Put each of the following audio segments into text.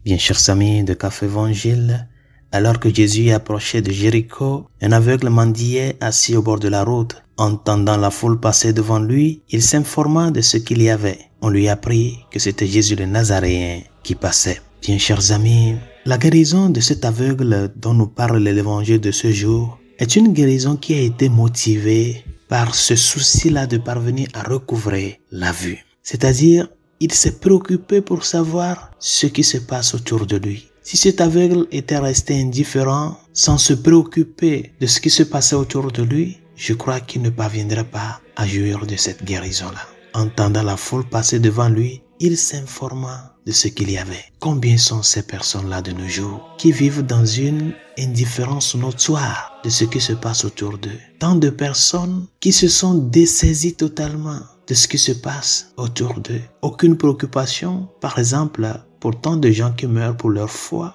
Bien chers amis de Café Évangile, alors que Jésus approchait de Jéricho, un aveugle mendiait assis au bord de la route. Entendant la foule passer devant lui, il s'informa de ce qu'il y avait. On lui apprit que c'était Jésus le Nazaréen qui passait. Bien chers amis, la guérison de cet aveugle dont nous parle l'évangile de ce jour est une guérison qui a été motivée par ce souci-là de parvenir à recouvrer la vue. C'est-à-dire, il s'est préoccupé pour savoir ce qui se passe autour de lui. Si cet aveugle était resté indifférent, sans se préoccuper de ce qui se passait autour de lui, je crois qu'il ne parviendrait pas à jouir de cette guérison-là. Entendant la foule passer devant lui, il s'informa de ce qu'il y avait. Combien sont ces personnes-là de nos jours qui vivent dans une indifférence notoire de ce qui se passe autour d'eux? Tant de personnes qui se sont dessaisies totalement de ce qui se passe autour d'eux. Aucune préoccupation, par exemple, pour tant de gens qui meurent pour leur foi.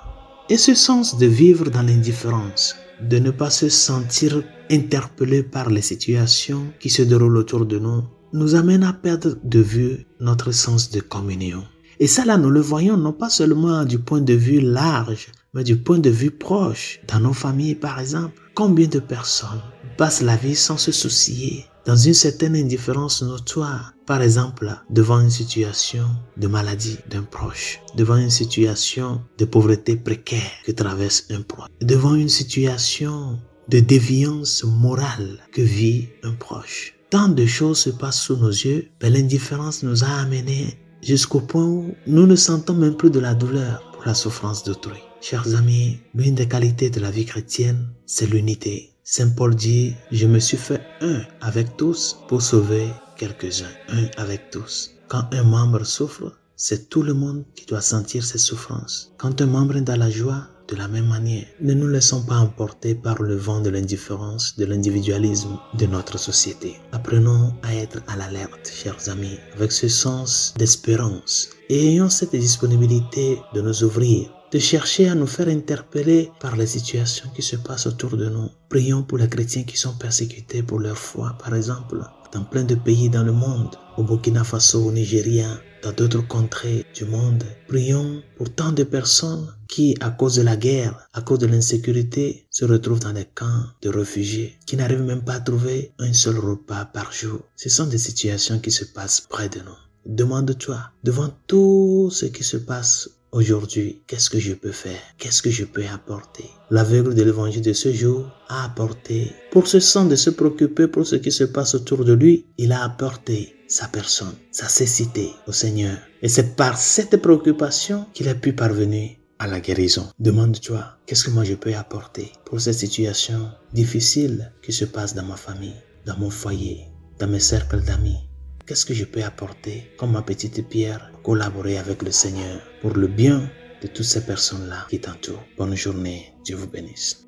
Et ce sens de vivre dans l'indifférence, de ne pas se sentir interpellé par les situations qui se déroulent autour de nous, nous amène à perdre de vue notre sens de communion. Et ça là, nous le voyons non pas seulement du point de vue large, mais du point de vue proche. Dans nos familles, par exemple, combien de personnes passent la vie sans se soucier, dans une certaine indifférence notoire, par exemple, devant une situation de maladie d'un proche, devant une situation de pauvreté précaire que traverse un proche, devant une situation de déviance morale que vit un proche. Tant de choses se passent sous nos yeux, mais l'indifférence nous a amenés jusqu'au point où nous ne sentons même plus de la douleur pour la souffrance d'autrui. Chers amis, l'une des qualités de la vie chrétienne, c'est l'unité. Saint Paul dit, je me suis fait un avec tous pour sauver quelques-uns. Un avec tous. Quand un membre souffre, c'est tout le monde qui doit sentir ses souffrances. Quand un membre est dans la joie, de la même manière, ne nous laissons pas emporter par le vent de l'indifférence, de l'individualisme de notre société. Apprenons à être à l'alerte, chers amis, avec ce sens d'espérance. Et ayons cette disponibilité de nous ouvrir, de chercher à nous faire interpeller par les situations qui se passent autour de nous. Prions pour les chrétiens qui sont persécutés pour leur foi, par exemple, dans plein de pays dans le monde, au Burkina Faso, au Nigeria, dans d'autres contrées du monde. Prions pour tant de personnes qui, à cause de la guerre, à cause de l'insécurité, se retrouvent dans des camps de réfugiés, qui n'arrivent même pas à trouver un seul repas par jour. Ce sont des situations qui se passent près de nous. Demande-toi, devant tout ce qui se passe aujourd'hui, qu'est-ce que je peux faire? Qu'est-ce que je peux apporter? L'aveugle de l'évangile de ce jour a apporté, pour ce sens de se préoccuper pour ce qui se passe autour de lui, il a apporté sa personne, sa cécité au Seigneur. Et c'est par cette préoccupation qu'il a pu parvenir à la guérison. Demande-toi, qu'est-ce que moi je peux apporter pour cette situation difficile qui se passe dans ma famille, dans mon foyer, dans mes cercles d'amis? Qu'est-ce que je peux apporter comme ma petite pierre, collaborer avec le Seigneur pour le bien de toutes ces personnes-là qui t'entourent? Bonne journée, Dieu vous bénisse.